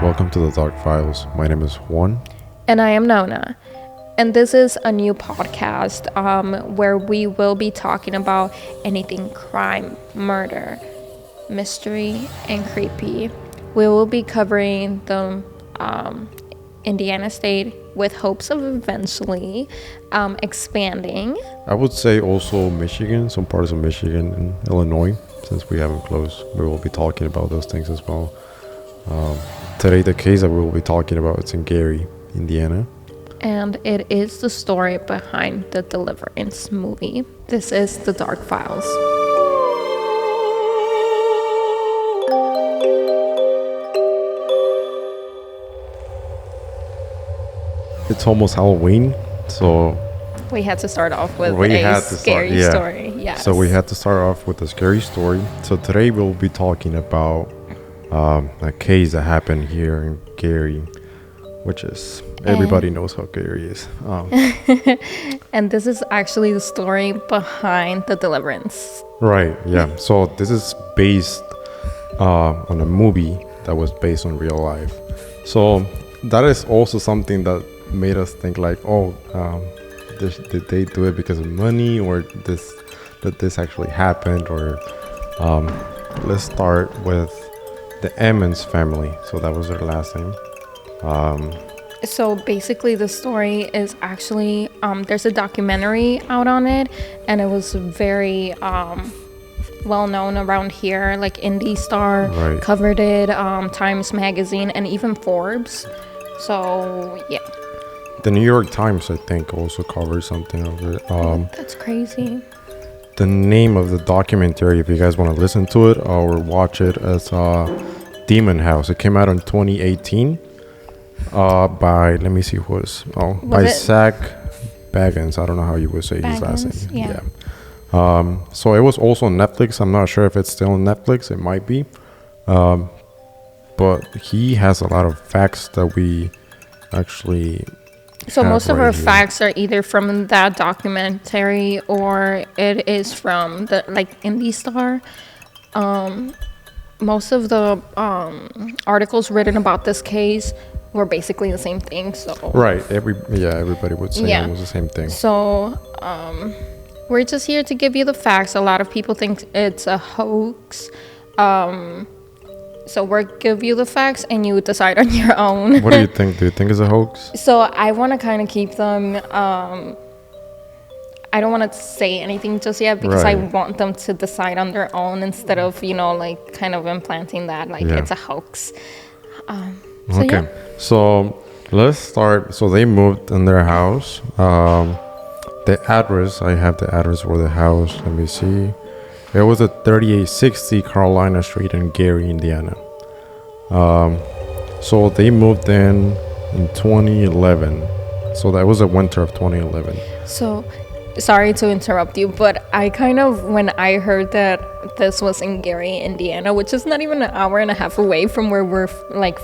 welcome to the Dark Files. My name is Juan. And I am Nona. And this is a new podcast where we will be talking about anything crime, murder, mystery, and creepy. We will be covering the Indiana state with hopes of eventually expanding. I would say also Michigan, some parts of Michigan and Illinois, since we haven't closed. We will be talking about those things as well. Today, the case that we will be talking about is in Gary, Indiana. And it is the story behind the Deliverance movie. This is The Dark Files. It's almost Halloween, so we had to start off with a scary story. Yes. So we had to start off with a scary story. So today we'll be talking about a case that happened here in Gary, which is everybody knows how Gary is. And this is actually the story behind the Deliverance. Right. Yeah. So this is based on a movie that was based on real life. So that is also something that made us think like, did they do it because of money, or that this actually happened? Or let's start with the Emmons family. So that was their last name. So basically the story is actually there's a documentary out on it, and it was very well known around here, like Indie Star covered it, Times Magazine, and even Forbes. So yeah, the New York Times I think also covered something of it. That's crazy. The name of the documentary, if you guys want to listen to it or watch it, is Demon House. It came out in 2018 by, let me see who is. By Zach Bagans. I don't know how you would say his last name. Yeah. So it was also on Netflix. I'm not sure if it's still on Netflix. It might be. But he has a lot of facts that we actually. So most of our facts are either from that documentary or it is from the Indie Star. Most of the articles written about this case were basically the same thing. So everybody would say it was the same thing. So we're just here to give you the facts. A lot of people think it's a hoax. So we'll give you the facts and you decide on your own. What do you think? Do you think it's a hoax? So I want to kind of keep them. I don't want to say anything just yet because I want them to decide on their own instead of, kind of implanting that it's a hoax. So let's start. So they moved in their house. The address, I have the address for the house. Let me see. It was at 3860 Carolina Street in Gary, Indiana. So they moved in 2011. So that was the winter of 2011. So, sorry to interrupt you, but I kind of, when I heard that this was in Gary, Indiana, which is not even an hour and a half away from where we're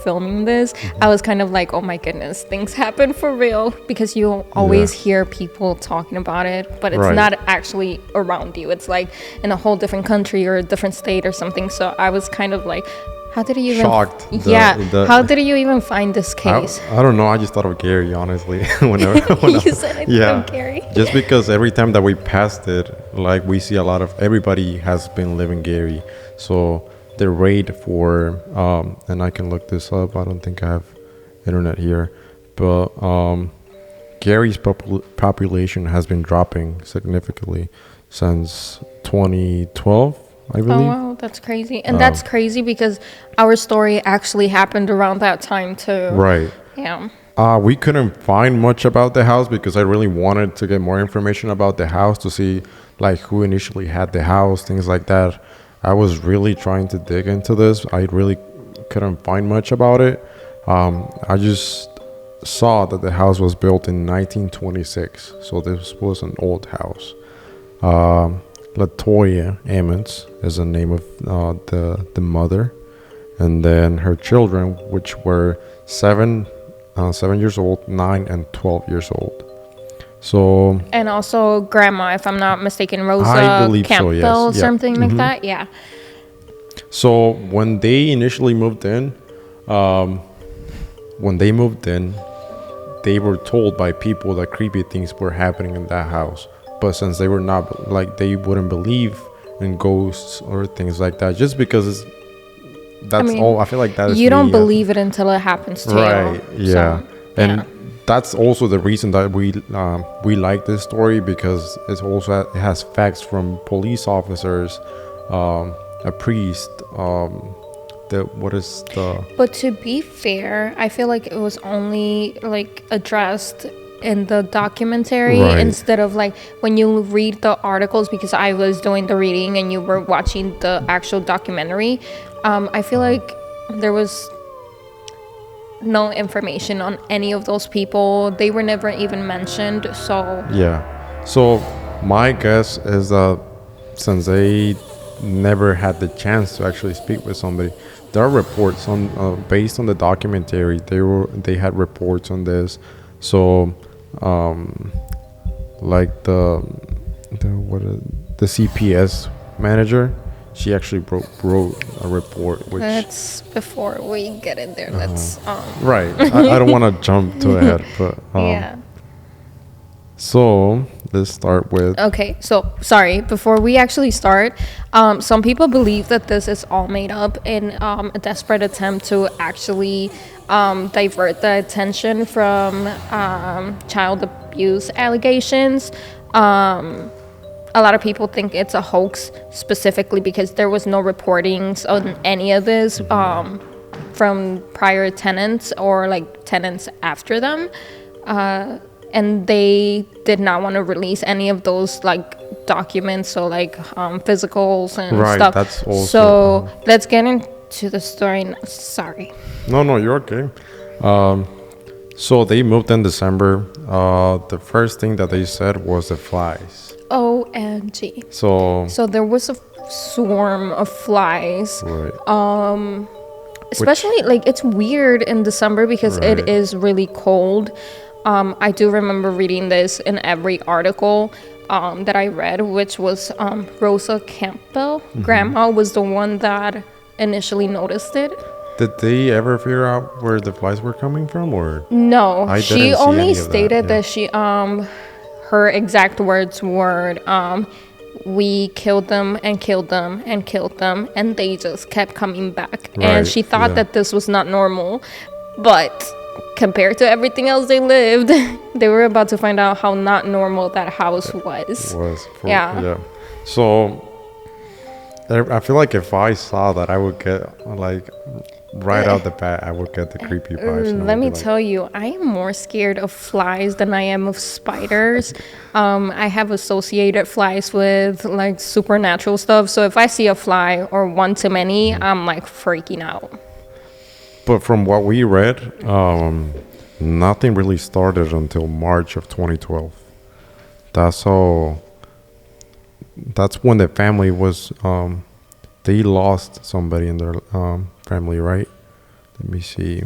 filming this, I was kind of like, oh my goodness, things happen for real, because you always hear people talking about it, but it's not actually around you. It's like in a whole different country or a different state or something. So I was kind of like, how did you even shocked? How did you even find this case? I don't know. I just thought of Gary, honestly. Whenever you said I thought of Gary. Just because every time that we passed it, we see a lot of everybody has been living Gary. So the rate for and I can look this up. I don't think I have internet here, but Gary's population has been dropping significantly since 2012. I believe. Oh, wow, that's crazy. And that's crazy because our story actually happened around that time too. Right. Yeah. We couldn't find much about the house because I really wanted to get more information about the house to see who initially had the house, things like that. I was really trying to dig into this. I really couldn't find much about it. I just saw that the house was built in 1926. So this was an old house. Latoya Emmons is the name of the mother, and then her children, which were 7 years old, 9 and 12 years old. So and also grandma, if I'm not mistaken, Rosa Campbell, something like that. Yeah. So when they initially moved in, when they moved in, they were told by people that creepy things were happening in that house. But since they were not, like, they wouldn't believe in ghosts or things like that, just because all. I feel like that is you don't believe it until it happens to you. Right. Yeah. And that's also the reason that we like this story, because it has facts from police officers, a priest, But to be fair, I feel like it was only like addressed in the documentary, right, instead of like when you read the articles, because I was doing the reading and you were watching the actual documentary. I feel like there was no information on any of those people. They were never even mentioned. So yeah. So my guess is that since they never had the chance to actually speak with somebody, there are reports on based on the documentary. They had reports on this. So like the CPS manager, she actually wrote a report. Which that's before we get in there. Let's right. I don't want to jump to ahead, but yeah. So let's start with. Okay, so sorry. Before we actually start, some people believe that this is all made up in a desperate attempt to actually divert the attention from child abuse allegations. A lot of people think it's a hoax, specifically because there was no reportings on any of this from prior tenants or like tenants after them. And they did not want to release any of those like documents, so like physicals and stuff. That's also, so let's get into the story. Sorry. No, you're okay. So they moved in December. The first thing that they said was the flies. OMG. So there was a swarm of flies. Right. Especially like it's weird in December because right, it is really cold. I do remember reading this in every article that I read, which was Rosa Campbell. Mm-hmm. Grandma was the one that initially noticed it. Did they ever figure out where the flies were coming from, or no? She only stated that she her exact words were we killed them and killed them and killed them, and they just kept coming back. Right, and she thought that this was not normal, but compared to everything else they lived, they were about to find out how not normal that house was. Yeah. So I feel like if I saw that, I would get like right out the bat, I would get the creepy vibes. Let me tell you, I am more scared of flies than I am of spiders. I have associated flies with like supernatural stuff. So if I see a fly or one too many, I'm like freaking out. But from what we read, nothing really started until March of 2012. That's when the family was, they lost somebody in their family, right? Let me see.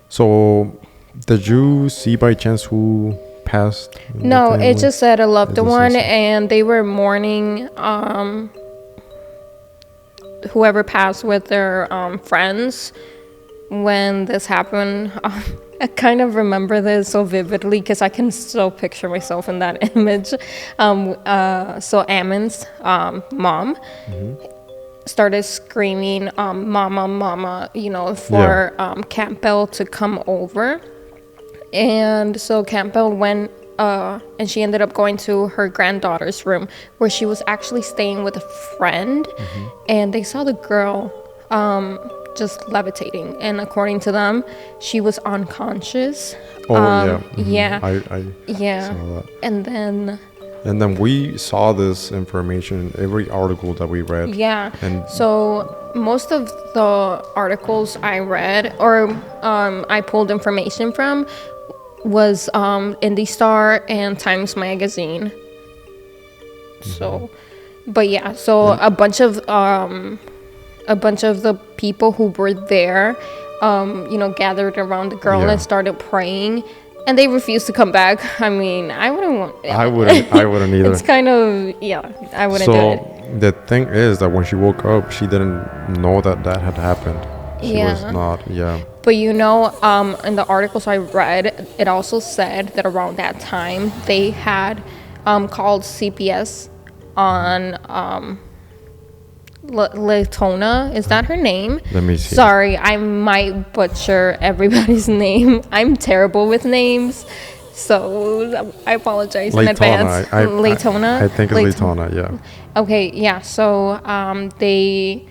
So, did you see by chance who passed? No, it just said a loved one, and they were mourning whoever passed with their friends when this happened. I kind of remember this so vividly because I can still picture myself in that image. So Ammon's mom started screaming, "Mama, Mama," for Campbell to come over. And so Campbell went, and she ended up going to her granddaughter's room where she was actually staying with a friend. And they saw the girl just levitating, and according to them, she was unconscious. I saw that. And then we saw this information in every article that we read. And so most of the articles I read or I pulled information from was Indie Star and Times Magazine. So but a bunch of the people who were there gathered around the girl and started praying, and they refused to come back. I mean, I wouldn't either. It's kind of I wouldn't do it. So the thing is that when she woke up, she didn't know that had happened. She was not But in the articles I read, it also said that around that time they had called CPS on Latona. Is that her name? Let me see. Sorry, I might butcher everybody's name. I'm terrible with names, so I apologize in advance. Latona. I think it's Latona. Yeah. Okay. Yeah. So they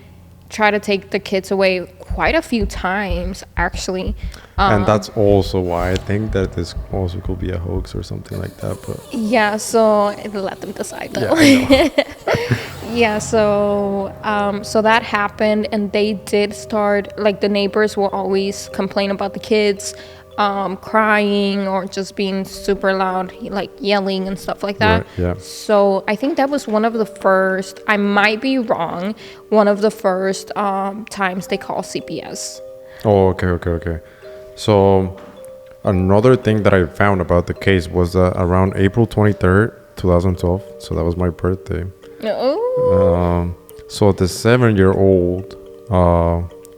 try to take the kids away quite a few times, actually. And that's also why I think that this also could be a hoax or something like that. But yeah, so let them decide though. yeah, Yeah, so that happened, and they did start, like, the neighbors will always complain about the kids crying or just being super loud, like yelling and stuff like that. Right, yeah. So I think that was one of the first, I might be wrong, one of the first times they call CPS. Oh, okay. So another thing that I found about the case was around April 23rd, 2012. So that was my birthday. Oh. So the 7-year-old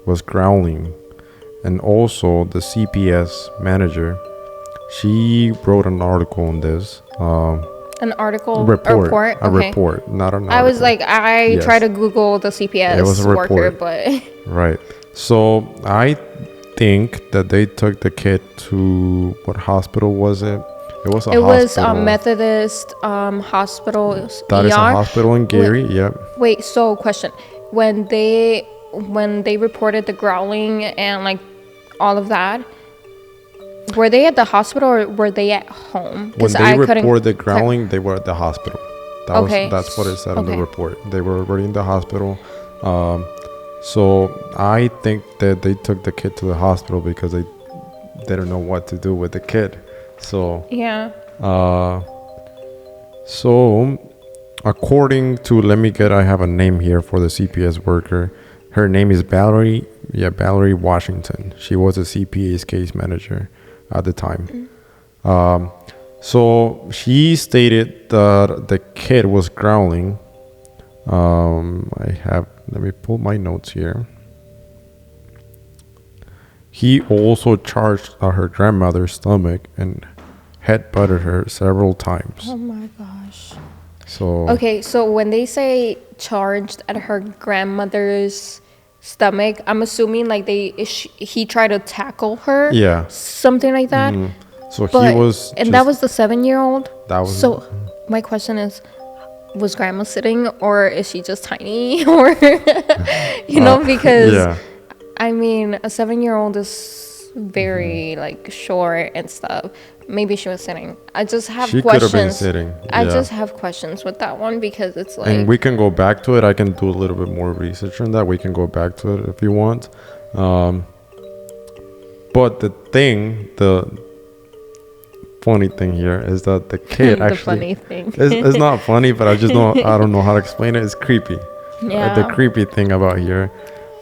was growling, and also the CPS manager, she wrote an article on this. An article? Report. A Okay. report, not an article. I was like, I tried to Google the CPS It was a report. worker, but... Right. So I think that they took the kid to, what hospital was it? It was a hospital. It was Methodist hospital. That ER. is a hospital in Gary. Yep. Wait, so question. When they reported the growling and like all of that, were they at the hospital or were they at home? When they reported the growling, they were at the hospital. That's what it said in the report. They were already in the hospital. So I think that they took the kid to the hospital because they didn't know what to do with the kid. So yeah. So according to, I have a name here for the CPS worker. Her name is Valerie Washington. She was a CPA's case manager at the time. So she stated that the kid was growling. Let me pull my notes here. He also charged at her grandmother's stomach and head-butted her several times. Oh my gosh. So okay, so when they say charged at her grandmother's stomach, I'm assuming like he tried to tackle her. Yeah. Something like that. So but, he was. And that was the 7-year-old. That was. So my question is, was grandma sitting or is she just tiny or because yeah. I mean a 7-year-old is very like short and stuff. Maybe she was sitting. I just have questions. She could have been sitting. I just have questions with that one because it's like. And we can go back to it. I can do a little bit more research on that. We can go back to it if you want. But the funny thing here is that the kid actually. The funny thing. It's not funny, but I don't know how to explain it. It's creepy. Yeah. The creepy thing about here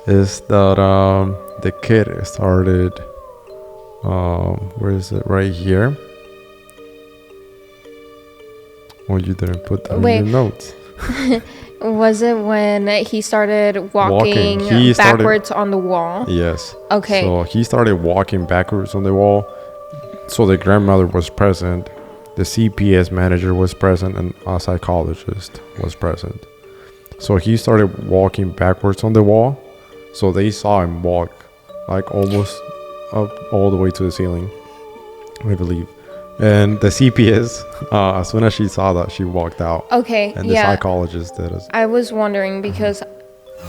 is that the kid started. Where is it? Right here. Oh, you didn't put that in your notes. Was it when he started walking backwards on the wall? Yes. Okay. So he started walking backwards on the wall. So the grandmother was present, the CPS manager was present, and a psychologist was present. So he started walking backwards on the wall. So they saw him walk like almost up all the way to the ceiling, I believe. And the CPS, as soon as she saw that, she walked out. Okay, and the psychologist did as I was wondering because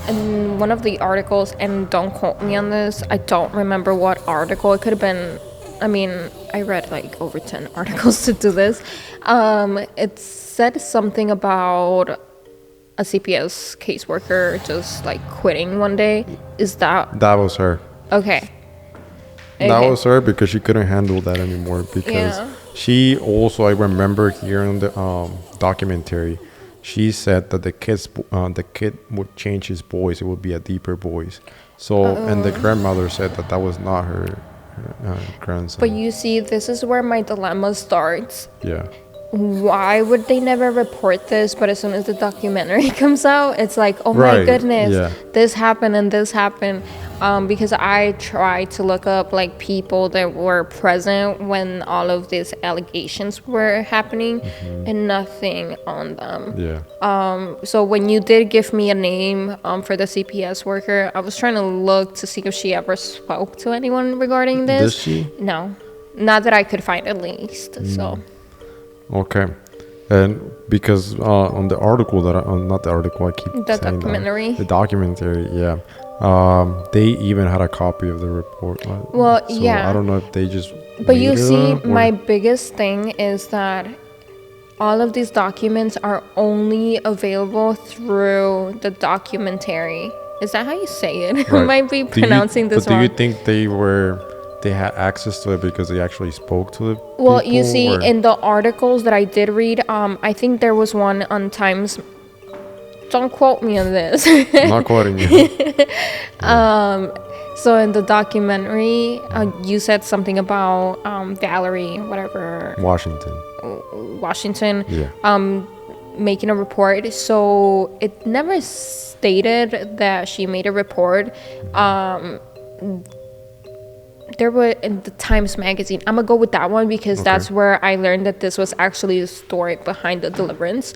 in one of the articles, and don't quote me on this, I don't remember what article. It could have been, I mean, I read like over 10 articles to do this. It said something about a CPS caseworker just like quitting one day. Is that... That was her. Okay. That was her because she couldn't handle that anymore because she also, I remember hearing the documentary, she said that the kid would change his voice. It would be a deeper voice. So, and the grandmother said that was not her grandson. But you see, this is where my dilemma starts. Yeah. why would they never report this? But as soon as the documentary comes out, it's like, oh my Right, goodness, yeah. this happened and this happened. Because I tried to look up like people that were present when all of these allegations were happening, and nothing on them. Yeah. So when you did give me a name for the CPS worker, I was trying to look to see if she ever spoke to anyone regarding this. Did she? No, not that I could find at least. So. Okay. And because on the article that not the article, I keep The saying documentary. the documentary, yeah. They even had a copy of the report. Well, so yeah. I don't know if they just. But you made it see, up or- my biggest thing is that all of these documents are only available through the documentary. Is that how you say it? I Right. might be pronouncing this but wrong. do you think they had access to it because they actually spoke to the Well, people, you see, or- in the articles that I did read, I think there was one on Times. Don't quote me on this. I'm not quoting you. So in the documentary, you said something about Valerie, whatever, Washington, Yeah. making a report. So it never stated that she made a report. There were in the Times magazine. I'm gonna go with that one because that's where I learned that this was actually the story behind the deliverance.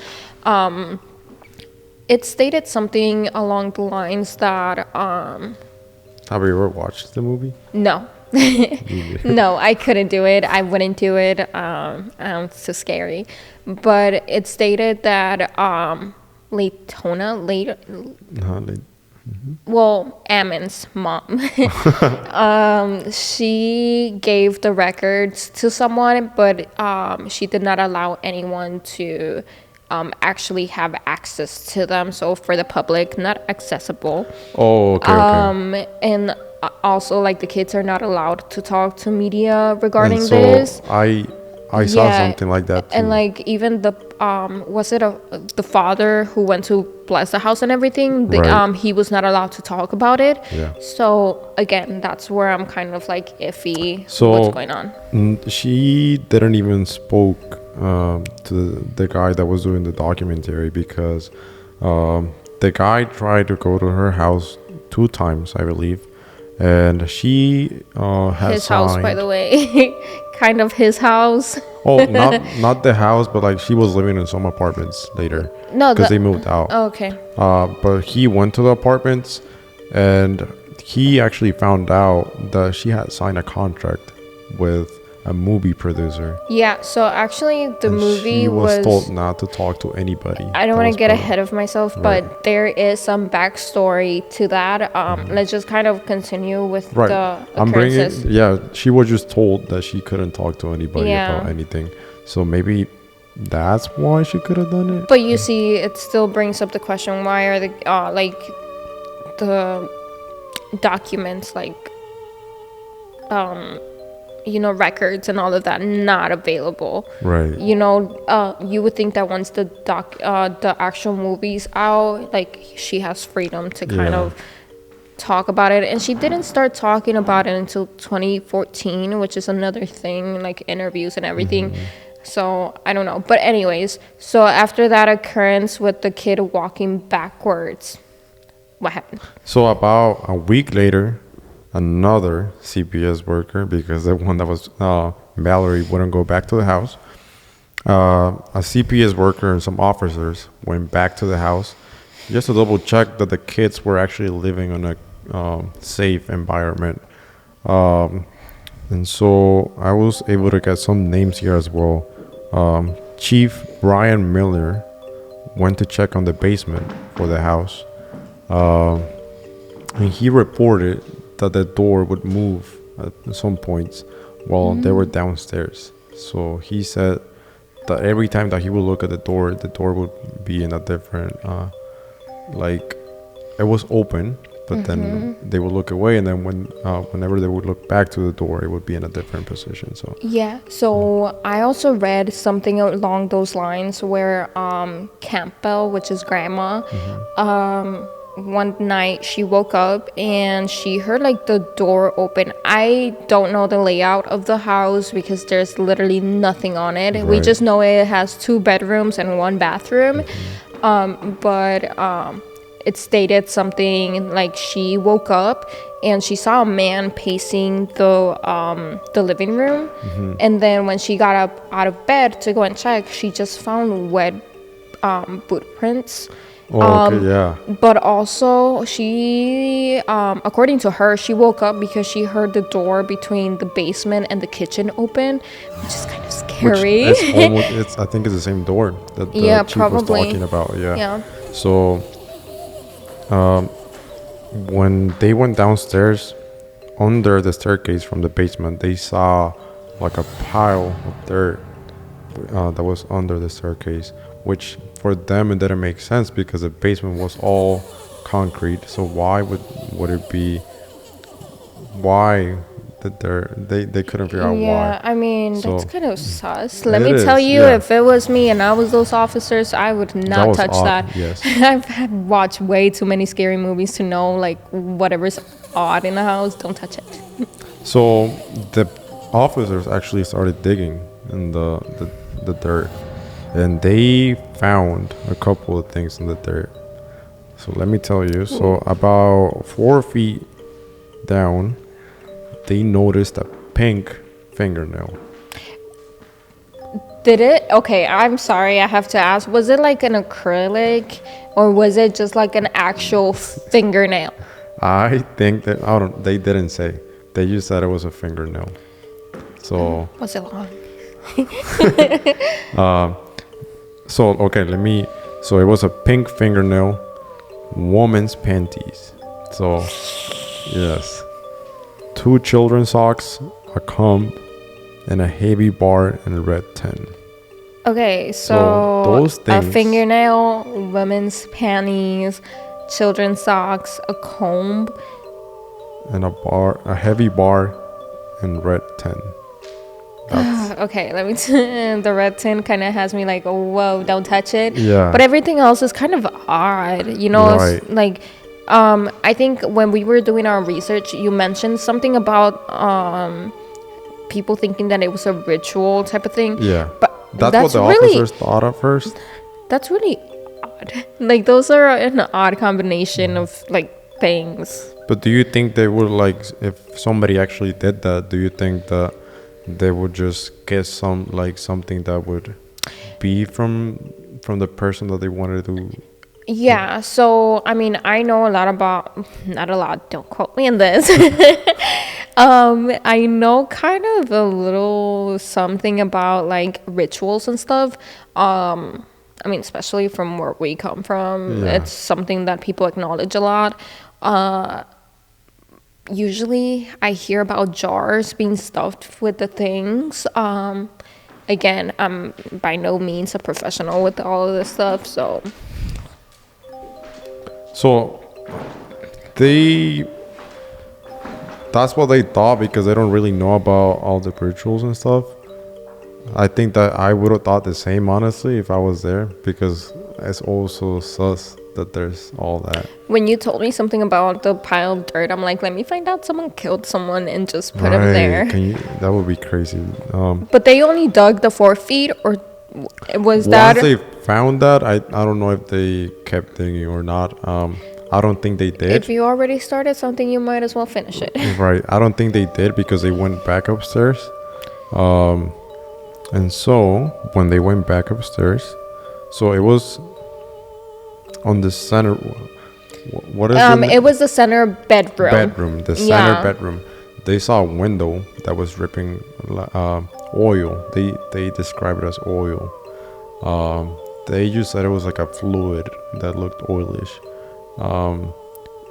It stated something along the lines that Have you ever watched the movie? no. No, I couldn't do it. I wouldn't do it. It's too scary. But it stated that Ammon's mom, she gave the records to someone, but she did not allow anyone to actually have access to them. So for the public, not accessible. Oh, okay. And also, like, the kids are not allowed to talk to media regarding And so this. I saw something like that too. And like even the was it the father who went to bless the house and everything, Right. he was not allowed to talk about it. Yeah. So again, that's where I'm kind of like iffy So what's going on. She didn't even spoke to the guy that was doing the documentary because the guy tried to go to her house 2 times, I believe, and she had His house, by signed- the way. Kind of his house. Oh, not the house, but like she was living in some apartments later. No, because they moved out. Oh, okay. But he went to the apartments, and he actually found out that she had signed a contract with a movie producer. Yeah, so actually the And movie she was was told not to talk to anybody. I don't That want was to get part of- ahead of myself, Right. but there is some backstory to that. Let's just kind of continue with Right. the I'm bringing. occurrences. Yeah, she was just told that she couldn't talk to anybody Yeah. about anything. So maybe that's why she could have done it. But you see, it still brings up the question: why are the the documents records and all of that not available? Right. You would think that once the actual movie's out, like, she has freedom to kind Yeah. of talk about it, and she didn't start talking about it until 2014, which is another thing, like interviews and everything. So I don't know, but anyways, so after that occurrence with the kid walking backwards, what happened? So about a week later, another CPS worker, because the one that was Valerie wouldn't go back to the house, a CPS worker and some officers went back to the house just to double check that the kids were actually living in a safe environment. And so I was able to get some names here as well. Chief Brian Miller went to check on the basement for the house. And he reported that the door would move at some points while they were downstairs. So he said that every time that he would look at the door would be in a different, like, it was open, but then they would look away, and then whenever they would look back to the door, it would be in a different position. So Yeah, so I also read something along those lines where Campbell, which is grandma, one night she woke up and she heard like the door open. I don't know the layout of the house because there's literally nothing on it. We Right. just know it has 2 bedrooms and 1 bathroom. But it stated something like she woke up and she saw a man pacing the living room. And then when she got up out of bed to go and check, she just found wet boot prints. Oh, okay, yeah. But also she according to her, she woke up because she heard the door between the basement and the kitchen open, which is kind of scary. Which it's almost, I think it's the same door that the Yeah, chief was probably. talking about. Yeah. Yeah. So, when they went downstairs, under the staircase from the basement, they saw like a pile of dirt that was under the staircase, which for them it didn't make sense because the basement was all concrete. So why would it be? Why that they couldn't figure out Yeah, why? I mean, So, that's kind of sus. Let me it tell is, you, yeah. if it was me and I was those officers, I would not was touch odd, that. yes. I've had watched way too many scary movies to know, like, whatever's odd in the house, don't touch it. So the officers actually started digging in the dirt, and they found a couple of things in the dirt. So let me tell you. So about 4 feet down, they noticed a pink fingernail. Did it? Okay, I'm sorry, I have to ask. Was it like an acrylic or was it just like an actual fingernail? I think that they didn't say. They just said it was a fingernail. So Was it long? so okay, so it was a pink fingernail, woman's panties. So yes. 2 children's socks, a comb, and a heavy bar and a red tin. Okay, So so those a things- fingernail, women's panties, children's socks, a comb. And a heavy bar and red tin. That's, Okay, let me. The red tin kind of has me like, oh, whoa, don't touch it. Yeah. But everything else is kind of odd, you know. Right. It's like, I think when we were doing our research, you mentioned something about people thinking that it was a ritual type of thing. yeah. But That's that's what the really officers thought at first. that's really odd. Like those are an odd combination of like things. But do you think they would, like, if somebody actually did that, do you think that they would just get something that would be from the person that they wanted to? Yeah, so I mean, I know a lot about, not a lot, don't quote me on this. I know kind of a little something about like rituals and stuff. I mean, especially from where we come from, Yeah. it's something that people acknowledge a lot. Usually I hear about jars being stuffed with the things. Again, I'm by no means a professional with all of this stuff, so that's what they thought because they don't really know about all the rituals and stuff. I think that I would have thought the same, honestly, if I was there, because it's also sus that there's all that. when you told me something about the pile of dirt, I'm like, let me find out someone killed someone and just put him there. That would be crazy. But they only dug the 4 feet, or was Once that? they found that, I don't know if they kept digging or not. I don't think they did. If you already started something, you might as well finish it. Right. I don't think they did because they went back upstairs. And so when they went back upstairs, so it was on the center. What is it? It was the center bedroom. The center Yeah. bedroom. They saw a window that was dripping oil. They described it as oil. They just said it was like a fluid that looked oilish.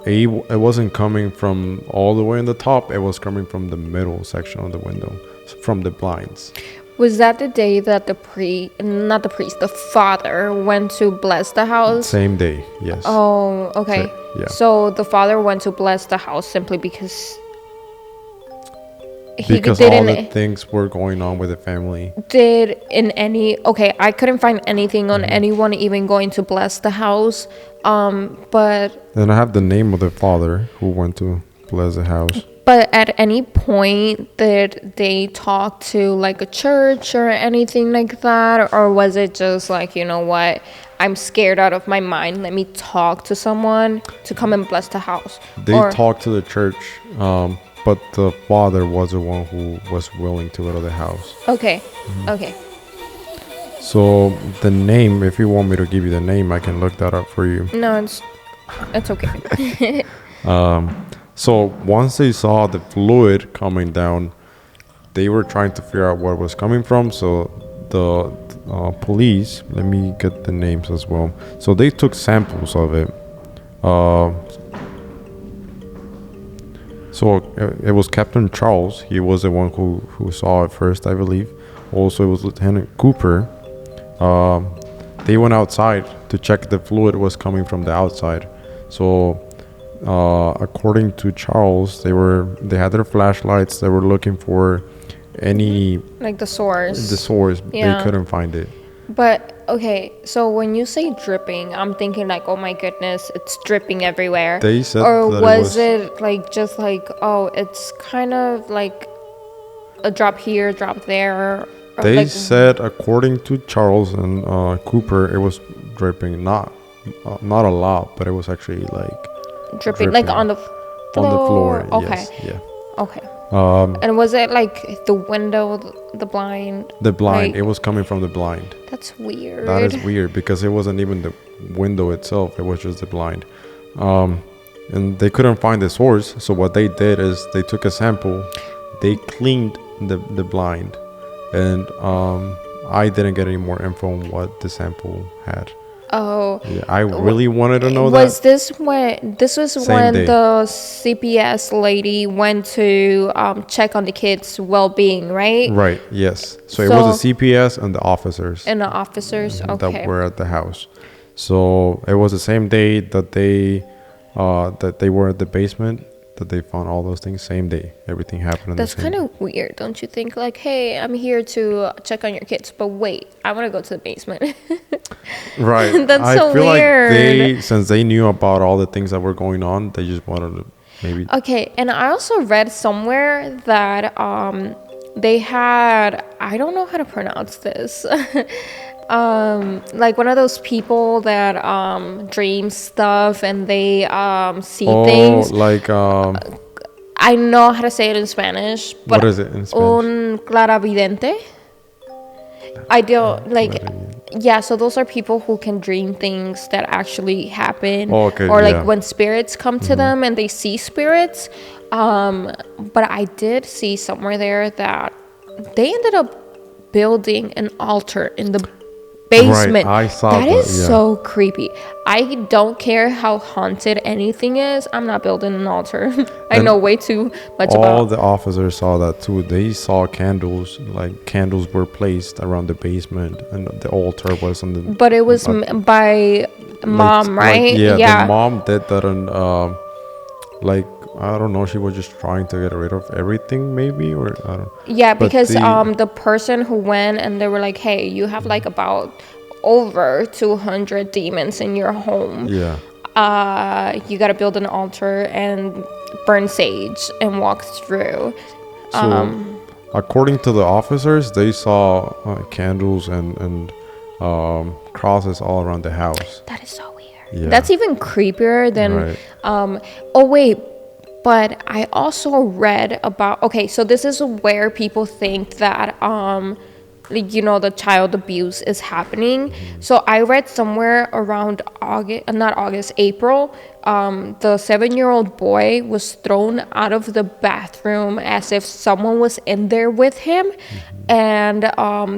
It wasn't coming from all the way in the top. It was coming from the middle section of the window, from the blinds. Was that the day that the father went to bless the house? Same day, yes. Oh, okay. Yeah. So the father went to bless the house simply because he because all the didn't things were going on with the family. did in any okay, I couldn't find anything on anyone even going to bless the house. But And I have the name of the father who went to bless the house. But at any point did they talk to like a church or anything like that? Or was it just like, you know what, I'm scared out of my mind, let me talk to someone to come and bless the house? They talked to the church, but the father was the one who was willing to go to the house. Okay, okay. So the name, if you want me to give you the name, I can look that up for you. No, it's okay. So once they saw the fluid coming down, they were trying to figure out where it was coming from. So the police, let me get the names as well. So they took samples of it. So it was Captain Charles. He was the one who saw it first, I believe. Also, it was Lieutenant Cooper. They went outside to check the fluid was coming from the outside. So according to Charles, they had their flashlights. They were looking for any like the source. Yeah. They couldn't find it. But okay, so when you say dripping, I'm thinking like, oh my goodness, it's dripping everywhere. They said, or that was it like just like, oh, it's kind of like a drop here, drop there? They like, said, according to Charles and Cooper, it was dripping, not a lot, but it was actually like dripping. Like on the floor. On the floor. Okay. Yes, yeah. Okay. And was it like the window, the blind? The blind. Like, it was coming from the blind. That's weird. That is weird because it wasn't even the window itself. It was just the blind. And they couldn't find the source. So what they did is they took a sample. They cleaned the blind. And I didn't get any more info on what the sample had. Oh. Yeah, I really wanted to know was that. This was Same when day. the CPS lady went to check on the kids' well-being, right? Right, yes. So it was the CPS and the officers. And the officers, okay. That were at the house. So it was the same day that they were at the basement, that they found all those things. Same day. Everything happened. That's kind of weird, don't you think? Like, hey, I'm here to check on your kids, but wait, I want to go to the basement. Right. That's I so feel weird. like since they knew about all the things that were going on, they just wanted to maybe. Okay, and I also read somewhere that they had, I don't know how to pronounce this. Like one of those people that dream stuff and they see things. Like I know how to say it in Spanish. But what is it in Spanish? Un claravidente. I don't like. Yeah, so those are people who can dream things that actually happen. Oh, okay, or like yeah. when spirits come to them and they see spirits. But I did see somewhere there that they ended up building an altar in the basement. Right, I saw that. That is yeah. so creepy. I don't care how haunted anything is. I'm not building an altar. I know way too much about. All the officers saw that too. They saw candles, like candles were placed around the basement, and the altar was on the. But it was by mom, right? Yeah, the mom did that, and like I don't know, she was just trying to get rid of everything, maybe, or I don't. Yeah, because the person who went and they were like, hey, you have like about over 200 demons in your home. Yeah. You got to build an altar and burn sage and walk through. So, according to the officers, they saw candles and crosses all around the house. That is so weird. Yeah. That's even creepier than. Right. Oh wait. But I also read about, okay, so this is where people think that, the child abuse is happening. So I read somewhere around April, the 7-year-old boy was thrown out of the bathroom as if someone was in there with him. And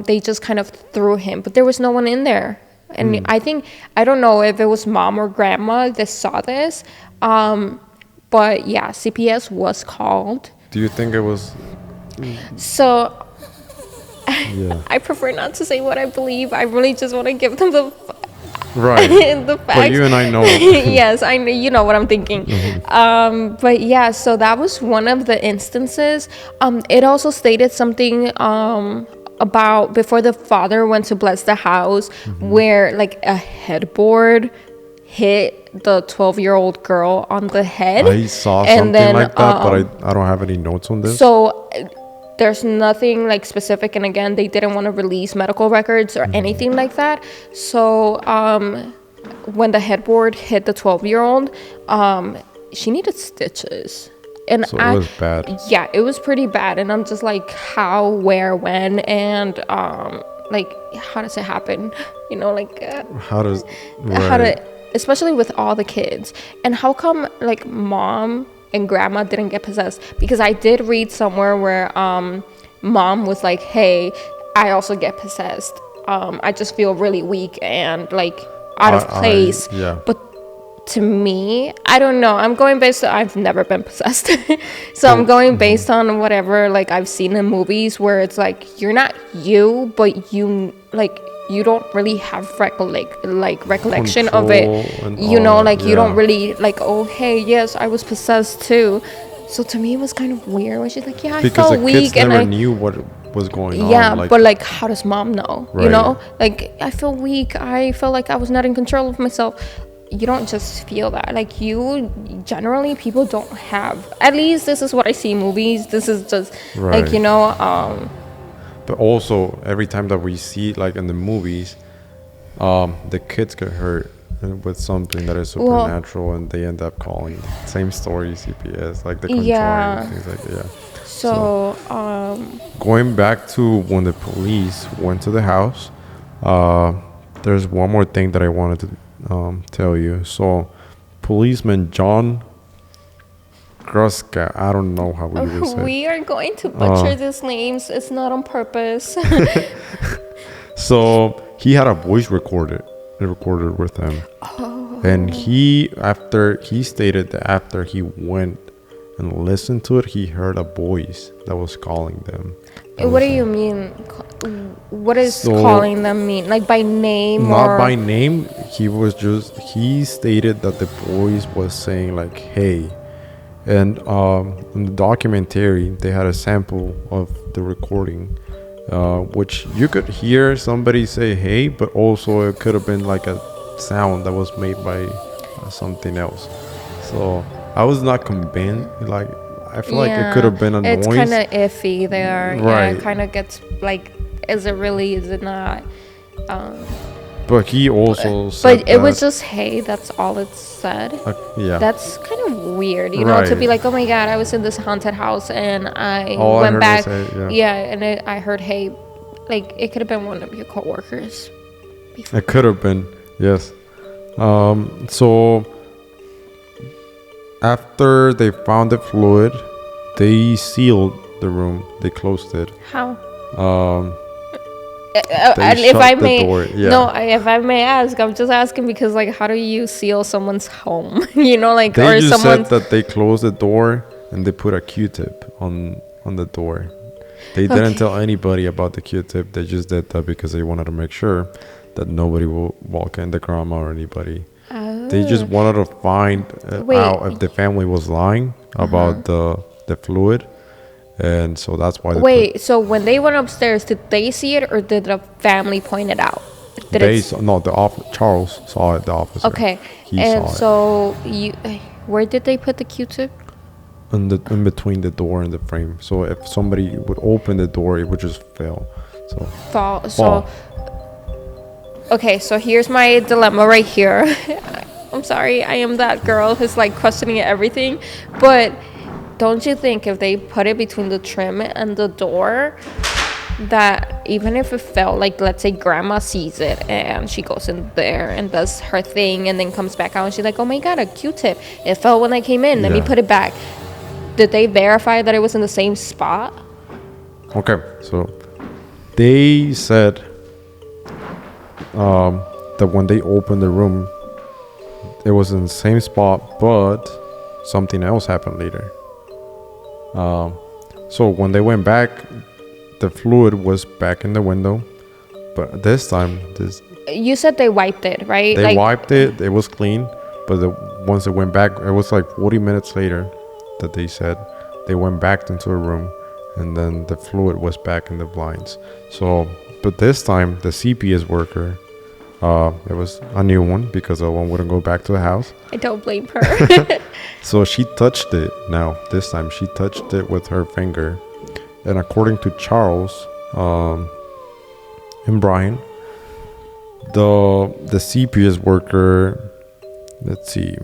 they just kind of threw him, but there was no one in there. And I don't know if it was mom or grandma that saw this. But yeah, CPS was called. Do you think it was? So, Yeah. I prefer not to say what I believe. I really just want to give them the Right. The But facts. you and I know. Yes, I know, you know what I'm thinking. But yeah, so that was one of the instances. It also stated something about before the father went to bless the house, where like a headboard hit the 12-year-old girl on the head. I saw And something then, like that, but I don't have any notes on this. So there's nothing like specific, and again, they didn't want to release medical records or anything like that. So when the headboard hit the 12-year-old, she needed stitches. And So it was bad. Yeah, it was pretty bad. And I'm just like, how, where, when, and like, how does it happen? You know, like How does how right. to, especially with all the kids. And how come like mom and grandma didn't get possessed? Because I did read somewhere where mom was like, hey, I also get possessed. I just feel really weak and like out of place. Yeah. But to me, I don't know, I'm going based on, I've never been possessed. So I'm going based on whatever like I've seen in movies, where it's like you're not you, but you like you don't really have recollection of it, you know, like you don't really like, oh hey, yes, I was possessed too. So to me it was kind of weird when she's like, yeah, I Because felt the weak, kids and never I knew what was going on. yeah, Like, but like how does mom know? You Right. know, like I feel weak, I felt like I was not in control of myself. You don't just feel that. Like you generally, people don't have, at least this is what I see in movies, this is just Right. like, you know, But also, every time that we see, like in the movies, the kids get hurt with something that is supernatural, and they end up calling same story CPS, like the Conjuring, Yeah. things like that. Yeah. so Going back to when the police went to the house, there's one more thing that I wanted to tell you. So, policeman John Gruska, I don't know how we would say. we are going to butcher these names, it's not on purpose. So he had a voice recorded with him, and he stated that after he went and listened to it, he heard a voice that was calling them. What do you mean? What does calling them mean? Like by name? Not by name. He stated that the voice was saying like, "Hey," and in the documentary they had a sample of the recording, which you could hear somebody say "Hey," but also it could have been like a sound that was made by something else. So I was not convinced. Like I feel like it could have been a it's noise. It's kind of iffy there. Right. Yeah, it kind of gets like, is it really? Is it not? But he also said but it was just, hey, that's all it said. Yeah. That's kind of weird, you know, to be like, oh my god, I was in this haunted house and I went back. And I heard, hey, like it could have been one of your coworkers. It could have been, yes. So after they found the fluid, they sealed the room. They closed it. How? If I may, if I may ask, I'm just asking because, like, how do you seal someone's home? You know, like, they just said that they closed the door and they put a Q-tip on the door. They didn't tell anybody about the Q-tip. They just did that because they wanted to make sure that nobody will walk in, the grandma or anybody. They just wanted to find out if the family was lying about the fluid. And so that's why. So when they went upstairs, did they see it or did the family point it out? Charles saw it, the officer. Okay. And so where did they put the Q-tip? In between the door and the frame. So if somebody would open the door, it would just fail. Fall. Okay, so here's my dilemma right here. I'm sorry, I am that girl who's like questioning everything, but don't you think if they put it between the trim and the door, that even if it fell, like let's say grandma sees it and she goes in there and does her thing and then comes back out and she's like, oh my god, a Q-tip, it fell when I came in, let me put it back. Did they verify that it was in the same spot? Okay, so they said that when they opened the room, it was in the same spot, but something else happened later. So when they went back, the fluid was back in the window, But this time, You said they wiped it, right? they wiped it. It was clean. But once it went back, it was like 40 minutes later that they said they went back into a room, and then the fluid was back in the blinds. So, but this time the CPS worker, it was a new one because the one wouldn't go back to the house. I don't blame her. So she touched it. Now this time she touched it with her finger, and according to Charles and Brian, the CPS worker, let's see.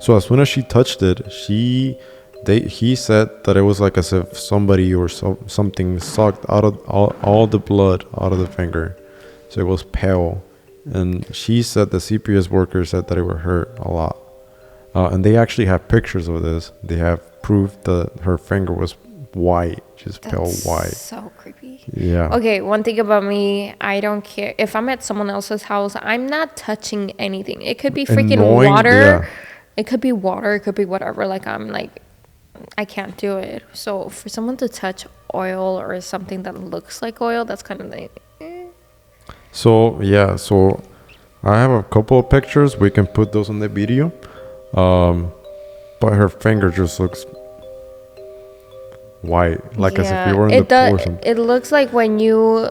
So as soon as she touched it, he said that it was like as if somebody or something sucked out of all the blood out of the finger. So it was pale. And she said, the CPS worker said that it would hurt a lot. And they actually have pictures of this. They have proof that her finger was white, just pale white. So creepy. Yeah. Okay, one thing about me, I don't care. If I'm at someone else's house, I'm not touching anything. It could be freaking water. Yeah. It could be water. It could be whatever. Like, I can't do it. So for someone to touch oil or something that looks like oil, that's kind of like... So, yeah. So I have a couple of pictures. We can put those on the video. But her finger just looks white, like as if you were in the pool or something. It looks like when you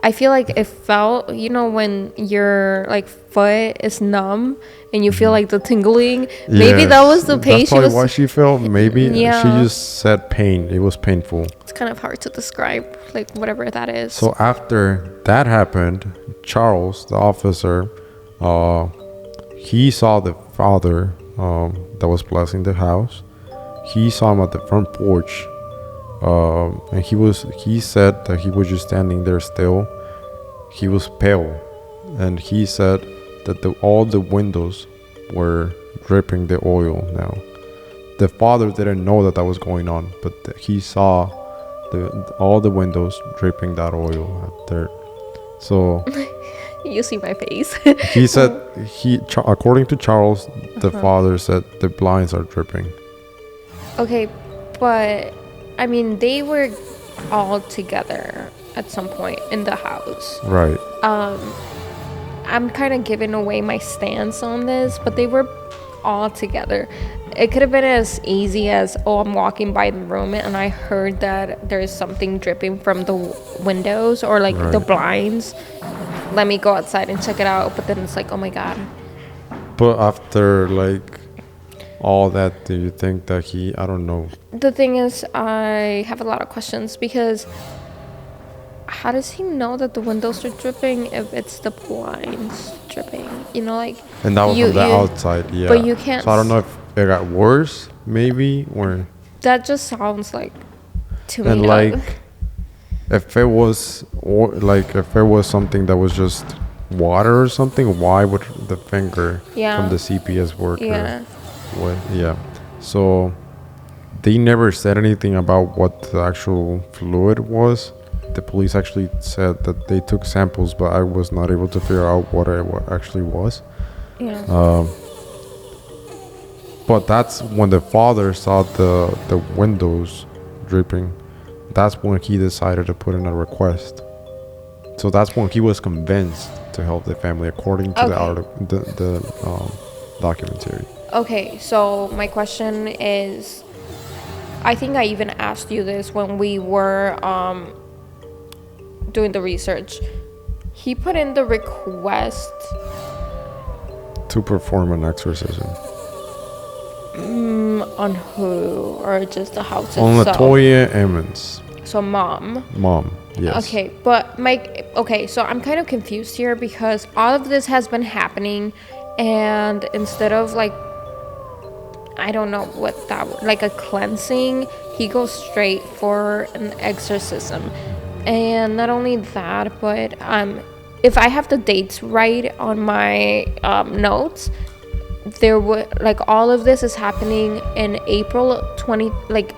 I feel like it felt, when your like foot is numb and you feel like the tingling. Maybe that was the pain. That's probably why she felt. Maybe she just said pain. It was painful. It's kind of hard to describe, like whatever that is. So after that happened, Charles, the officer, he saw the father that was blessing the house. He saw him at the front porch, and he said that he was just standing there still. He was pale, and he said that all the windows were dripping the oil. Now the father didn't know that was going on, but he saw all the windows dripping that oil out there. So you see my face. He said according to Charles, the father said the blinds are dripping. Okay, but I mean, they were all together at some point in the house. Right. I'm kind of giving away my stance on this, but they were all together. It could have been as easy as, I'm walking by the room and I heard that there's something dripping from the windows or like the blinds. Let me go outside and check it out. But then it's like, oh my God. But after like all that, do you think that I don't know. The thing is, I have a lot of questions because how does he know that the windows are dripping if it's the blinds dripping? And that was from the outside, yeah. But you can't. So I don't know if it got worse, maybe, or. That just sounds like to me. And like, if it was something that was just water or something, why would the finger from the CPS worker? Yeah. So they never said anything about what the actual fluid was. The police actually said that they took samples, but I was not able to figure out what it actually was. Yeah. But that's when the father saw the windows dripping. That's when he decided to put in a request. So that's when he was convinced to help the family, according to the documentary. Okay, so my question is, I think I even asked you this when we were doing the research. He put in the request to perform an exorcism. On who? Or just the house on itself? On Latoya Emmons. So mom, yes. Okay, but so I'm kind of confused here because all of this has been happening, and instead of like, I don't know what that, like a cleansing, he goes straight for an exorcism. And not only that, but if I have the dates right on my notes, there were like all of this is happening in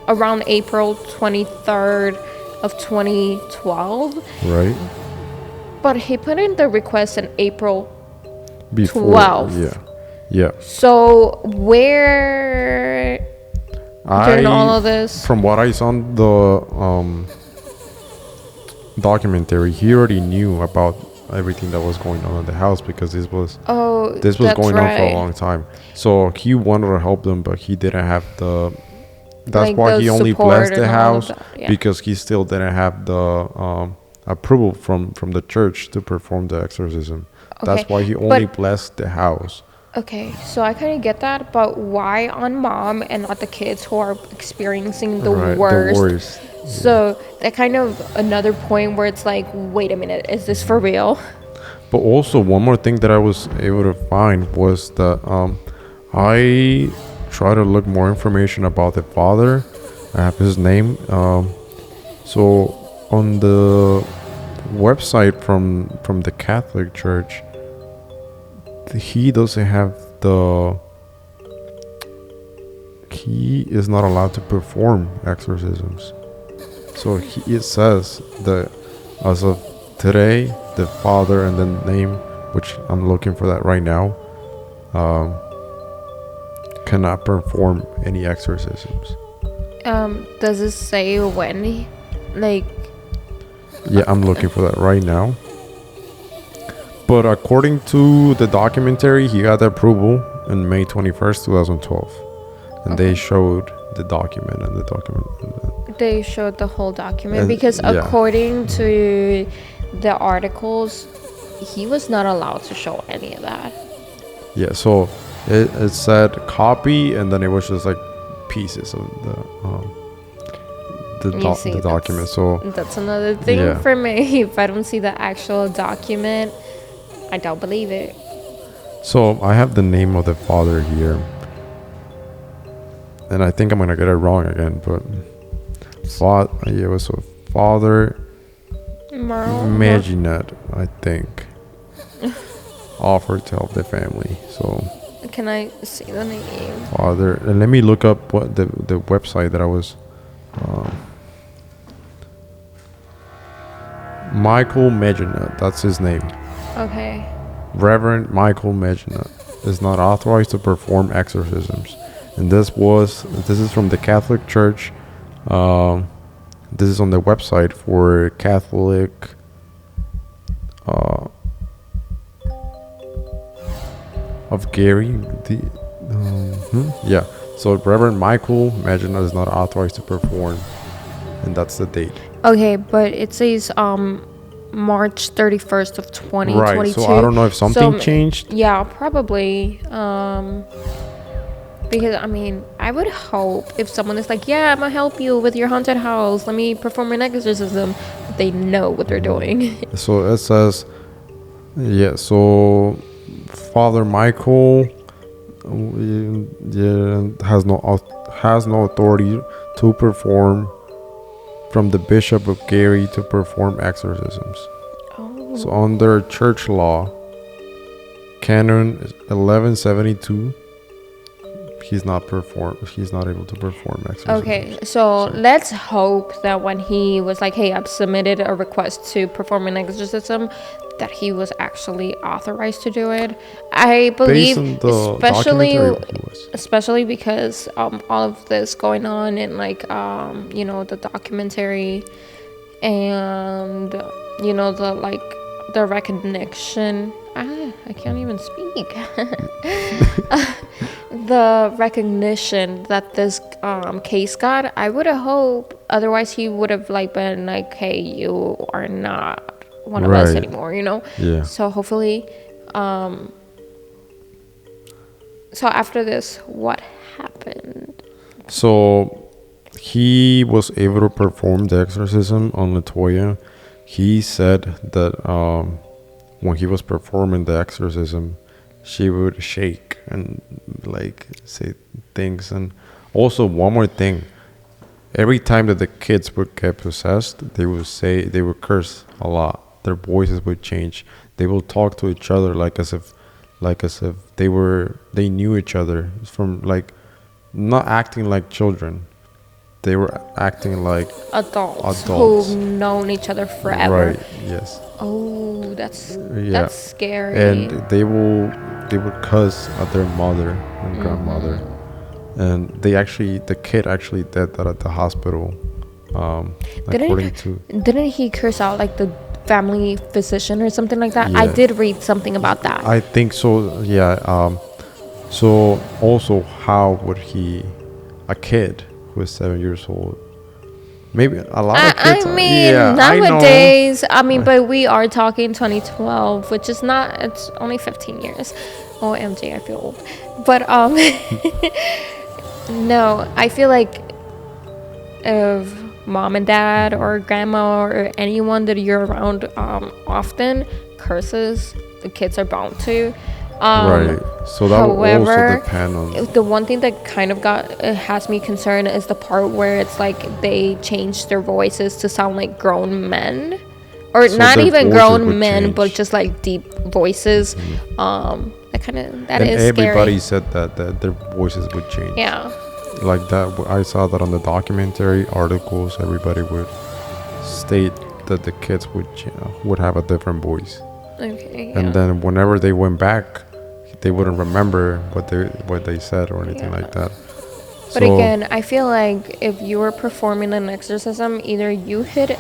around April 23rd of 2012. Right. But he put in the request in April before 12th. Yeah. So where during all of this? From what I saw on documentary, he already knew about everything that was going on in the house, because this was that's going on for a right. long time. So he wanted to help them, but he didn't have the. That's Like why the he only support blessed the and all of house, that. Yeah. because he still didn't have the approval from the church to perform the exorcism. That's Okay. why he only But blessed the house. okay, so I kind of get that, but why on mom and not the kids who are experiencing the Right, the worst? worst. So that kind of another point where it's like, wait a minute, is this for real? But also, one more thing that I was able to find was that I try to look more information about the father. I have his name. So on the website from the Catholic Church, he doesn't have the. He is not allowed to perform exorcisms. So it says that as of today, the father and the name, which I'm looking for that right now, cannot perform any exorcisms. Does it say when? Like, Yeah, I'm looking for that right now. But according to the documentary, he got the approval in May 21st, 2012. And they showed the document and the document. they showed the whole document And- because yeah. according to the articles, he was not allowed to show any of that. Yeah, so it said copy, and then it was just like pieces of You see, the document. So that's another thing Yeah. for me. If I don't see the actual document, I don't believe it. so I have the name of the father here, and I think I'm gonna get it wrong again. But it was a Father Maginette, I think, offered to help the family. So Can I see the name? Father, and let me look up what the website that I was. Michael Maginette, that's his name. Okay. Reverend Michael Maginette is not authorized to perform exorcisms, and this is from the Catholic Church. This is on the website for Catholic. Of Gary, yeah. So Reverend Michael Maginette is not authorized to perform, and that's the date. Okay, but it says March 31st of 2022. Right. So I don't know if something changed. Yeah, probably. Because I mean, I would hope if someone is like, "Yeah, I'm gonna help you with your haunted house. Let me perform an exorcism," they know what they're doing. So it says, yeah. So Father Michael has no authority to perform from the Bishop of Gary to perform exorcisms. Oh. So under church law, Canon 1172, he's not able to perform exorcisms. Okay, so let's hope that when he was like, "Hey, I've submitted a request to perform an exorcism," that he was actually authorized to do it. I believe, Based on the documentary, he was. especially because all of this going on in like the documentary and the recognition. I can't even speak. The recognition that this case got, I would have hoped. Otherwise, he would have been like, "Hey, you are not one of us Right. anymore," Yeah. So hopefully, so after this, what happened? So he was able to perform the exorcism on Latoya. He said that when he was performing the exorcism, she would shake and say things. And also one more thing, every time that the kids would get possessed, they would curse a lot. Their voices would change. They will talk to each other like as if they knew each other, from not acting like children. They were acting like Adults Adults. who've known each other forever. Right. Yes. Oh, that's Yeah. scary. And they would cuss at their mother and grandmother, and the kid actually did that at the hospital. Didn't he curse out like the family physician or something like that? I did read something about that. I think so. Yeah. So also, how would a kid who is 7 years old? Maybe a lot of kids. I mean, nowadays, but we are talking 2012, which is not. It's only 15 years. Oh, MJ, I feel old. But no, I feel like if mom and dad or grandma or anyone that you're around often curses, the kids are bound to. Right. So that will also depend on. The one thing that kind of has me concerned is the part where it's like they change their voices to sound like grown men, or so not even grown men, but just like deep voices. That is everybody scary. said that their voices would change. Yeah. Like that, I saw that on the documentary articles. Everybody would state that the kids would have a different voice. Okay. Yeah. And then whenever they went back, they wouldn't remember what they said or anything like that. But again, I feel like if you were performing an exorcism, either you hit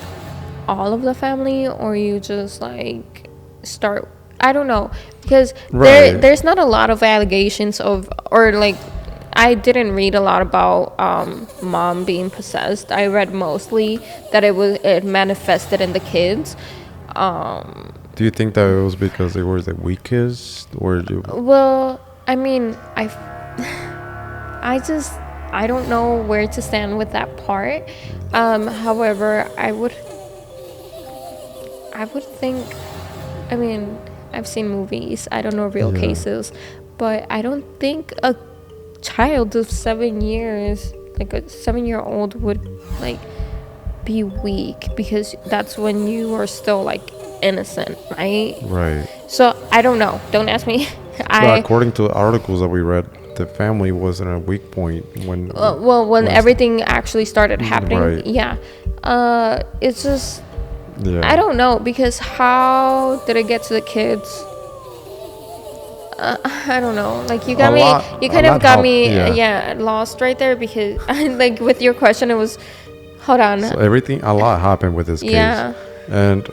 all of the family or you just like start. I don't know, because there's not a lot of allegations I didn't read a lot about mom being possessed. I read mostly that it manifested in the kids. Do you think that it was because they were the weakest, or Well, I mean, I don't know where to stand with that part. However, I would think. I mean, I've seen movies. I don't know real cases, but I don't think a child of 7 years, like a 7-year-old, would like be weak, because that's when you are still like innocent, right? Right. So I don't know. Don't ask me. But according to the articles that we read, the family was in a weak point when. When everything actually started happening. Right. Yeah. It's just. Yeah. I don't know, because how did it get to the kids? I don't know. Like you got me. You kind of got me. Lost right there, because like with your question, it was. Hold on. So a lot happened with this case. Yeah. And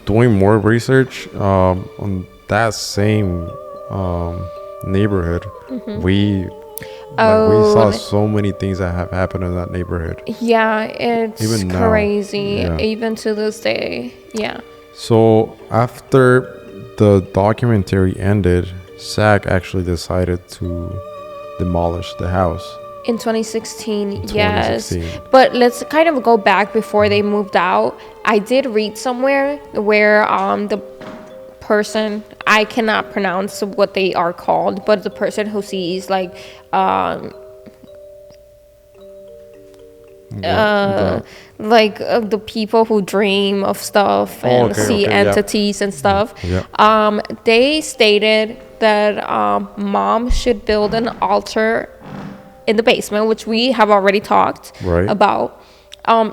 doing more research on that same neighborhood, we saw so many things that have happened in that neighborhood. Yeah, it's even crazy. Now, even to this day. Yeah. So after the documentary ended, SAG actually decided to demolish the house. In 2016, yes. But let's kind of go back before they moved out. I did read somewhere where the person, I cannot pronounce what they are called, but the person who sees like the people who dream of stuff and see entities and stuff. They stated that mom should build an altar in the basement, which we have already talked about.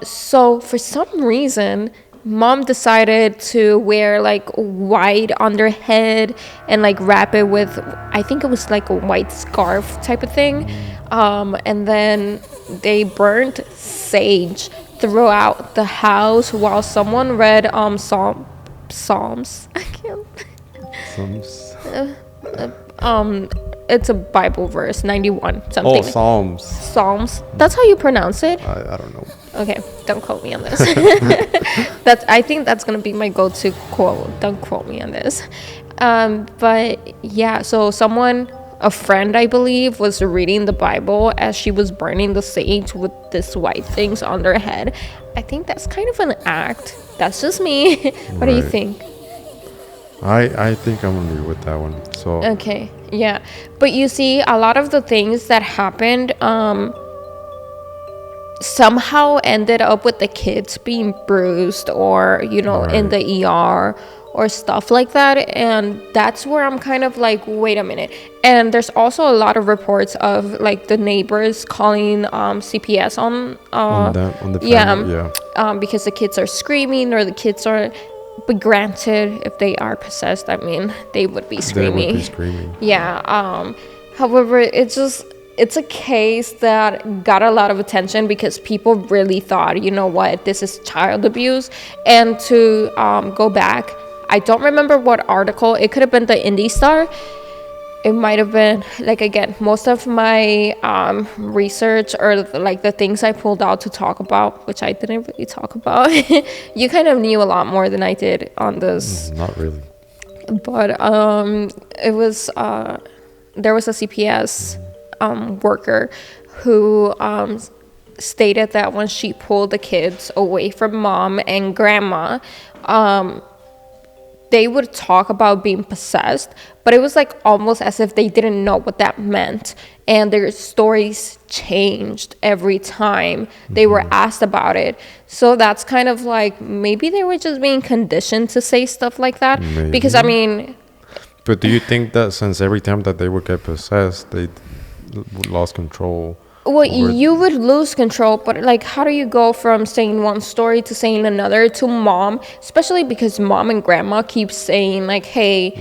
So for some reason, mom decided to wear like white underhead and like wrap it with, I think it was like a white scarf type of thing. And then they burnt sage throughout the house while someone read Psalms. I can't. It's a Bible verse, 91 something. Psalms. That's how you pronounce it? I don't know. Okay, don't quote me on this. I think that's gonna be my go-to quote. Don't quote me on this. But yeah, so a friend, I believe, was reading the Bible as she was burning the sage with this white things on their head. I think that's kind of an act. That's just me. What do you think? I think I'm gonna agree with that one. So okay, yeah, but you see, a lot of the things that happened somehow ended up with the kids being bruised or in the ER or stuff like that, and that's where I'm kind of like, wait a minute. And there's also a lot of reports of like the neighbors calling CPS on the family, because the kids are screaming or the kids are. But granted, if they are possessed, I mean, they would be screaming. Yeah. However, it's just, it's a case that got a lot of attention because people really thought, you know what, this is child abuse. And to go back, I don't remember what article. It could have been the Indie Star. It might have been, like, again, most of my research or like the things I pulled out to talk about, which I didn't really talk about. You kind of knew a lot more than I did on this. Not really. But it was there was a CPS worker who stated that when she pulled the kids away from mom and grandma, they would talk about being possessed, but it was like almost as if they didn't know what that meant, and their stories changed every time they were asked about it. So that's kind of like, maybe they were just being conditioned to say stuff like that. Maybe. Because I mean, but do you think that since every time that they would get possessed, they lost control? well, you would lose control, but like, how do you go from saying one story to saying another to mom, especially because mom and grandma keep saying like, hey,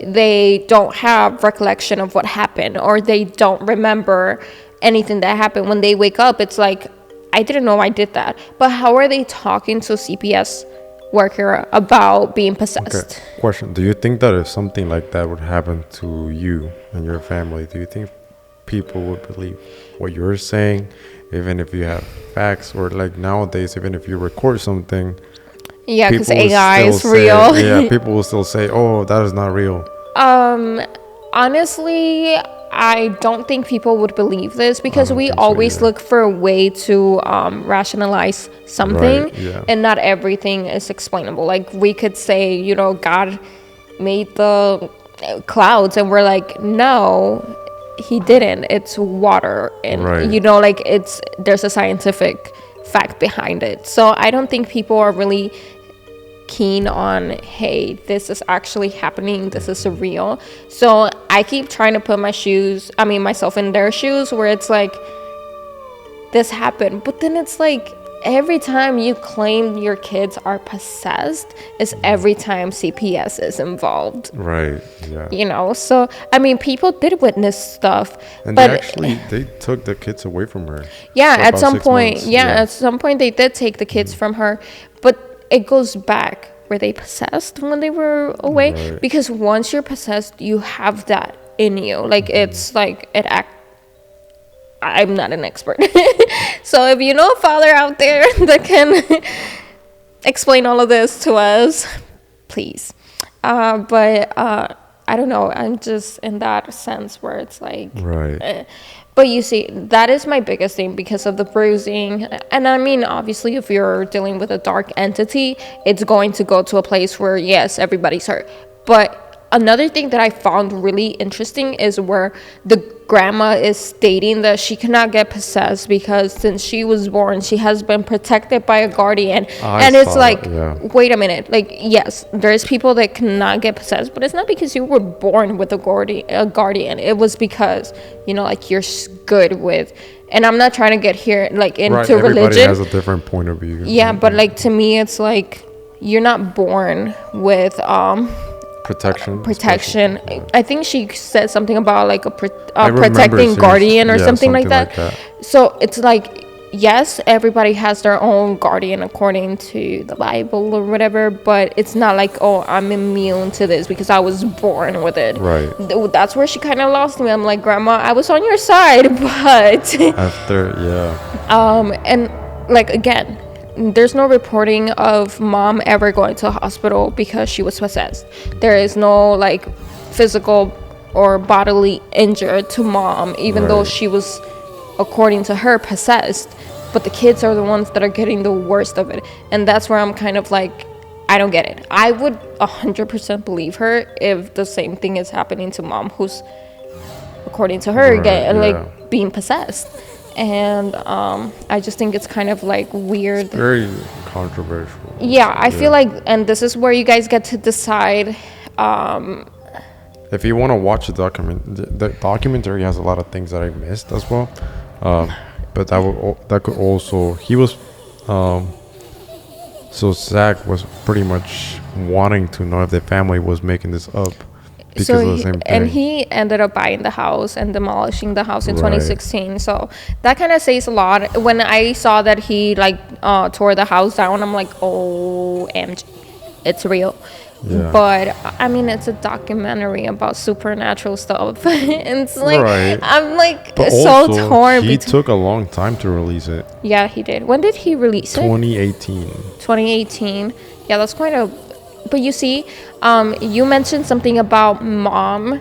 they don't have recollection of what happened, or they don't remember anything that happened. When they wake up, it's like, I didn't know I did that. But how are they talking to a CPS worker about being possessed? Okay. Question: do you think that if something like that would happen to you and your family, do you think people would believe what you're saying, even if you have facts? Or like nowadays, even if you record something, yeah, because AI is real. Yeah, people will still say, oh, that is not real. Honestly, I don't think people would believe this, because we always look for a way to rationalize something, and not everything is explainable. Like, we could say, you know, God made the clouds, and we're like, no, he didn't. It's water, and you know, like, there's a scientific fact behind it. So I don't think people are really keen on, hey, this is actually happening, this is real. So I keep trying to put myself in their shoes, where it's like, this happened, but then it's like, every time you claim your kids are possessed is every time CPS is involved. Right. Yeah. You know, so I mean, people did witness stuff, and but they took the kids away from her. Yeah, at some point. At some point they did take the kids from her, but it goes back. Were they possessed when they were away? Right. Because once you're possessed, you have that in you. Like, it's like I'm not an expert. So if you know a father out there that can explain all of this to us, please. But I don't know. I'm just in that sense where it's like... Right. But you see, that is my biggest thing because of the bruising. And I mean, obviously, if you're dealing with a dark entity, it's going to go to a place where, yes, everybody's hurt. But another thing that I found really interesting is where the grandma is stating that she cannot get possessed because since she was born, she has been protected by a guardian. And it's like, wait a minute. Like, yes, there's people that cannot get possessed, but it's not because you were born with a guardian. It was because, you know, like, you're good with... And I'm not trying to get here, like, into religion. Everybody has a different point of view. Yeah, but, like, to me, it's like, you're not born with... protection. I think she said something about like a protecting guardian or something like that. So it's like, yes, everybody has their own guardian according to the Bible or whatever, but it's not like, oh, I'm immune to this because I was born with it. Right. That's where she kind of lost me. I'm like, Grandma, I was on your side, but and like, again, there's no reporting of mom ever going to a hospital because she was possessed. There is no like physical or bodily injury to mom, even though she was, according to her, possessed. But the kids are the ones that are getting the worst of it. And that's where I'm kind of like, I don't get it. I would 100% believe her if the same thing is happening to mom, who's, according to her, like being possessed. And I just think it's kind of like weird. It's very controversial. Yeah, I feel like, and this is where you guys get to decide. If you want to watch the documentary has a lot of things that I missed as well. But that could also, he was, so Zach was pretty much wanting to know if the family was making this up. because so of the same thing. and he ended up buying the house and demolishing the house in Right. 2016. So that kind of says a lot. When I saw that he like tore the house down, I'm like, oh, MG, it's real. Yeah. But I mean, it's a documentary about supernatural stuff. And it's like, Right. I'm like But so also, torn. he took a long time to release it. Yeah, he did. When did he release it? 2018. 2018. Yeah, that's quite a. But you see, you mentioned something about mom.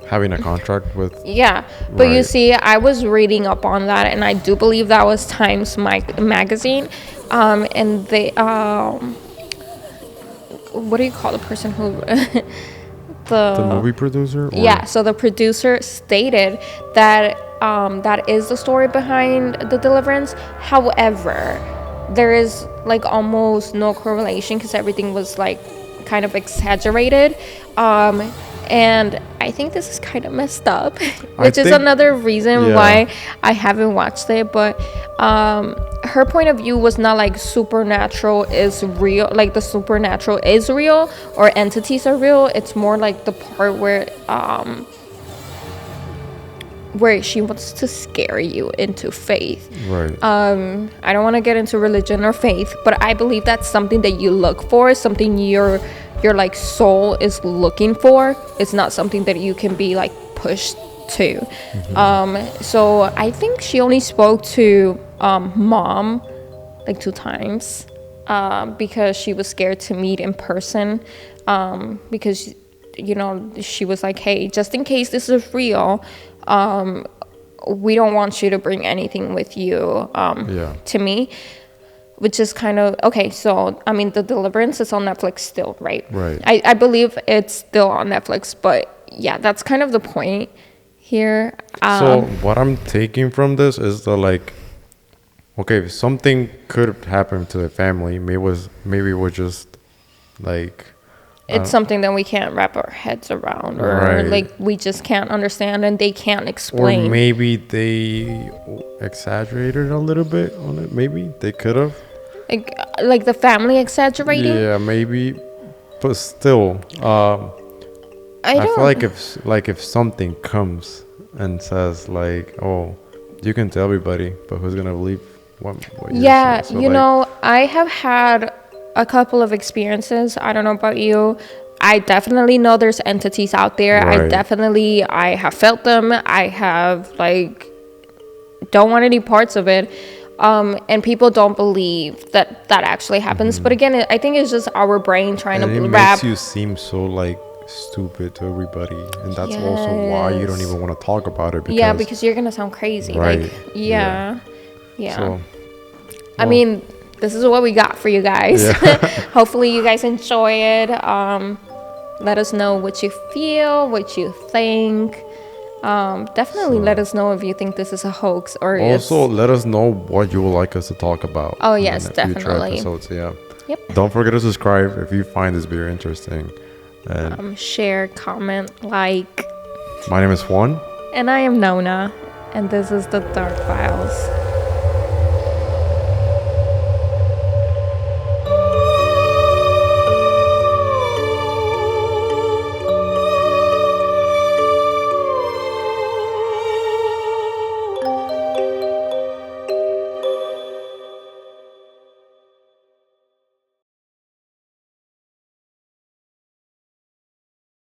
Having a contract with. Yeah, but you Right. see, I was reading up on that, and I do believe that was Times magazine, and they what do you call the person who The movie producer? Or? Yeah, so the producer stated that that is the story behind the Deliverance. However, there is like almost no correlation because everything was like kind of exaggerated. And I think this is kind of messed up, which is another reason why I haven't watched it. But her point of view was not like supernatural is real, like the supernatural is real or entities are real. It's more like the part where she wants to scare you into faith. Right. I don't want to get into religion or faith, but I believe that's something that you look for, something your like soul is looking for. It's not something that you can be like pushed to. Mm-hmm. So I think she only spoke to mom like 2 times because she was scared to meet in person, because you know she was like, hey, just in case this is real, we don't want you to bring anything with you to me. Which is kind of okay. So I mean, The Deliverance is on Netflix still, right? Right. I believe it's still on Netflix, but yeah, that's kind of the point here. So what I'm taking from this is the like, okay, something could happen to the family. Maybe it was just like. It's something that we can't wrap our heads around, or like we just can't understand, and they can't explain. Or maybe they exaggerated a little bit on it. Maybe they could have. Like the family exaggerating. Yeah, maybe, but still, I feel like if something comes and says like, oh, you can tell everybody, but who's gonna believe what you're saying? So you know, I have had a couple of experiences. I don't know about you. I definitely know there's entities out there. Right. I have felt them. I have like don't want any parts of it. And people don't believe that actually happens. Mm-hmm. But again, I think it's just our brain trying to wrap. It makes you seem so like stupid to everybody, and that's also why you don't even want to talk about it. Because you're gonna sound crazy. Right. Like So, I mean, this is what we got for you guys. Hopefully you guys enjoy it. Let us know what you feel, what you think. Definitely let us know if you think this is a hoax, or also let us know what you would like us to talk about. Oh yes, definitely. Future episodes, Yep. Don't forget to subscribe if you find this video interesting, and share, comment, like. My name is Juan, and I am Nona, and this is the Dark Files.